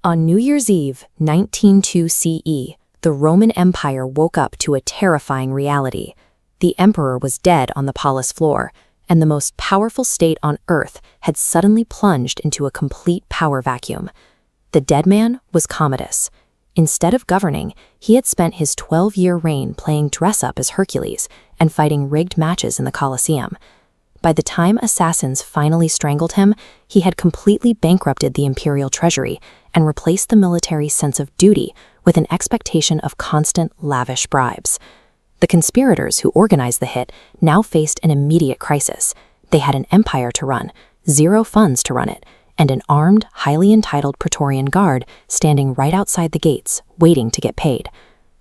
On New Year's Eve, 192 CE, the Roman Empire woke up to a terrifying reality. The emperor was dead on the palace floor, and the most powerful state on earth had suddenly plunged into a complete power vacuum. The dead man was Commodus. Instead of governing, he had spent his 12-year reign playing dress-up as Hercules and fighting rigged matches in the Colosseum. By the time assassins finally strangled him, he had completely bankrupted the imperial treasury and replaced the military's sense of duty with an expectation of constant, lavish bribes. The conspirators who organized the hit now faced an immediate crisis. They had an empire to run, zero funds to run it, and an armed, highly entitled Praetorian Guard standing right outside the gates, waiting to get paid.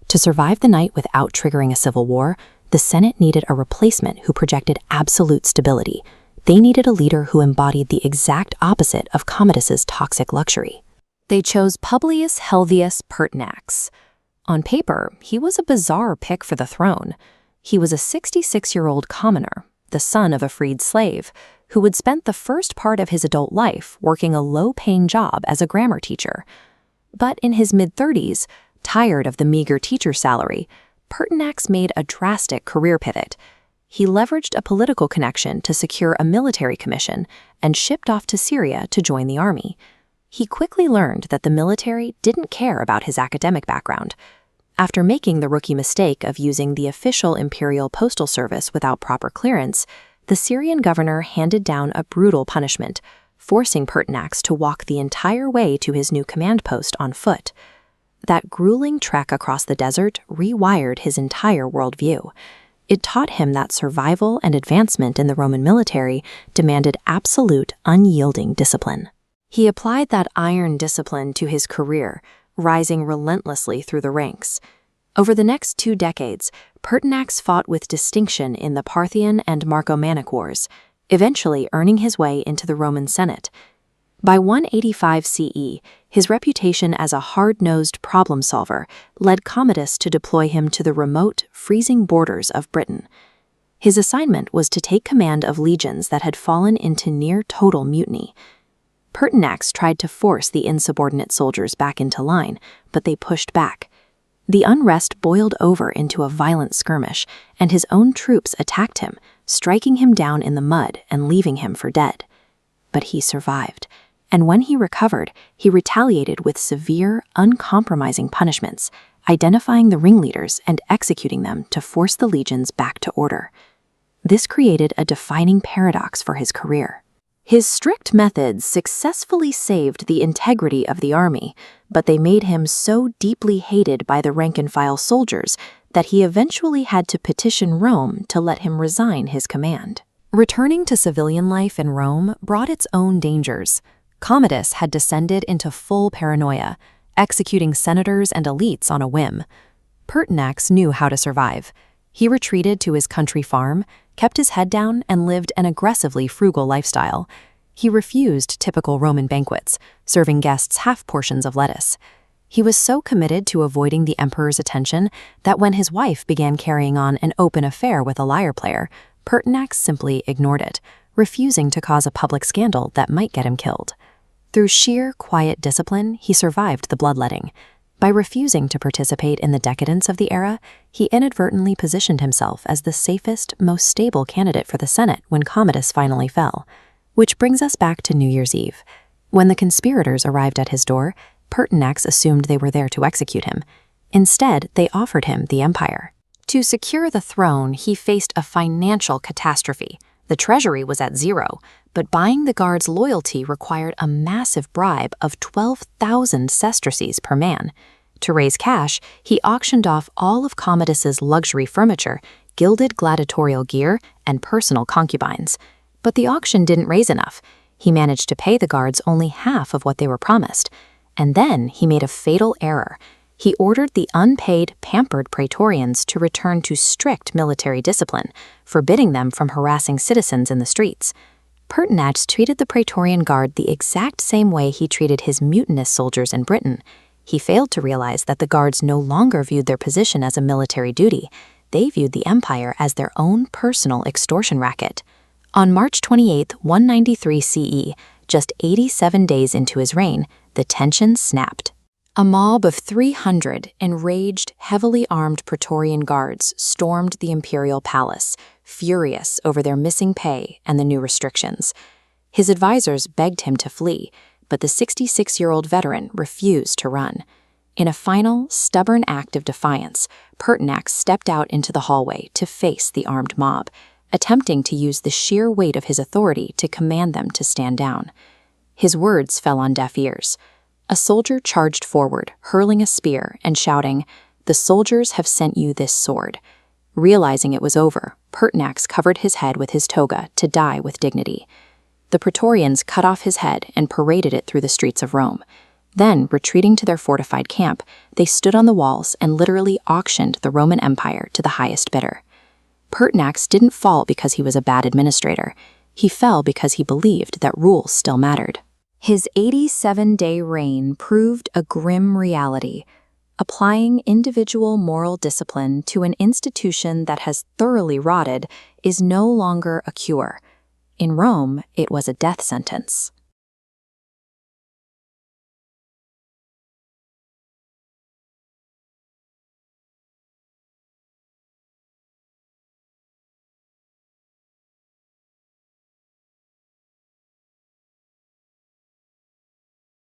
To survive the night without triggering a civil war, the Senate needed a replacement who projected absolute stability. They needed a leader who embodied the exact opposite of Commodus's toxic luxury. They chose Publius Helvius Pertinax. On paper, he was a bizarre pick for the throne. He was a 66-year-old commoner, the son of a freed slave, who had spent the first part of his adult life working a low-paying job as a grammar teacher. But in his mid-30s, tired of the meager teacher salary, Pertinax made a drastic career pivot. He leveraged a political connection to secure a military commission and shipped off to Syria to join the army. He quickly learned that the military didn't care about his academic background. After making the rookie mistake of using the official imperial postal service without proper clearance, the Syrian governor handed down a brutal punishment, forcing Pertinax to walk the entire way to his new command post on foot. That grueling trek across the desert rewired his entire worldview. It taught him that survival and advancement in the Roman military demanded absolute, unyielding discipline. He applied that iron discipline to his career, rising relentlessly through the ranks. Over the next 2 decades, Pertinax fought with distinction in the Parthian and Marcomannic Wars, eventually earning his way into the Roman Senate. By 185 CE, his reputation as a hard-nosed problem solver led Commodus to deploy him to the remote, freezing borders of Britain. His assignment was to take command of legions that had fallen into near-total mutiny. Pertinax tried to force the insubordinate soldiers back into line, but they pushed back. The unrest boiled over into a violent skirmish, and his own troops attacked him, striking him down in the mud and leaving him for dead. But he survived, and when he recovered, he retaliated with severe, uncompromising punishments, identifying the ringleaders and executing them to force the legions back to order. This created a defining paradox for his career. His strict methods successfully saved the integrity of the army, but they made him so deeply hated by the rank-and-file soldiers that he eventually had to petition Rome to let him resign his command. Returning to civilian life in Rome brought its own dangers. Commodus had descended into full paranoia, executing senators and elites on a whim. Pertinax knew how to survive. He retreated to his country farm, kept his head down, and lived an aggressively frugal lifestyle. He refused typical Roman banquets, serving guests half portions of lettuce. He was so committed to avoiding the emperor's attention that when his wife began carrying on an open affair with a lyre player, Pertinax simply ignored it, refusing to cause a public scandal that might get him killed. Through sheer, quiet discipline, he survived the bloodletting. By refusing to participate in the decadence of the era, he inadvertently positioned himself as the safest, most stable candidate for the Senate when Commodus finally fell. Which brings us back to New Year's Eve. When the conspirators arrived at his door, Pertinax assumed they were there to execute him. Instead, they offered him the empire. To secure the throne, he faced a financial catastrophe. The treasury was at zero, but buying the guards' loyalty required a massive bribe of 12,000 sesterces per man. To raise cash, he auctioned off all of Commodus's luxury furniture, gilded gladiatorial gear, and personal concubines. But the auction didn't raise enough. He managed to pay the guards only half of what they were promised. And then he made a fatal error. He ordered the unpaid, pampered Praetorians to return to strict military discipline, forbidding them from harassing citizens in the streets. Pertinax treated the Praetorian Guard the exact same way he treated his mutinous soldiers in Britain. He failed to realize that the guards no longer viewed their position as a military duty. They viewed the empire as their own personal extortion racket. On March 28, 193 CE, just 87 days into his reign, the tension snapped. A mob of 300 enraged, heavily armed Praetorian guards stormed the imperial palace, furious over their missing pay and the new restrictions. His advisors begged him to flee, but the 66-year-old veteran refused to run. In a final, stubborn act of defiance, Pertinax stepped out into the hallway to face the armed mob, attempting to use the sheer weight of his authority to command them to stand down. His words fell on deaf ears. A soldier charged forward, hurling a spear and shouting, "The soldiers have sent you this sword." Realizing it was over, Pertinax covered his head with his toga to die with dignity. The Praetorians cut off his head and paraded it through the streets of Rome. Then, retreating to their fortified camp, they stood on the walls and literally auctioned the Roman Empire to the highest bidder. Pertinax didn't fall because he was a bad administrator. He fell because he believed that rule still mattered. His 87-day reign proved a grim reality. Applying individual moral discipline to an institution that has thoroughly rotted is no longer a cure. In Rome, it was a death sentence.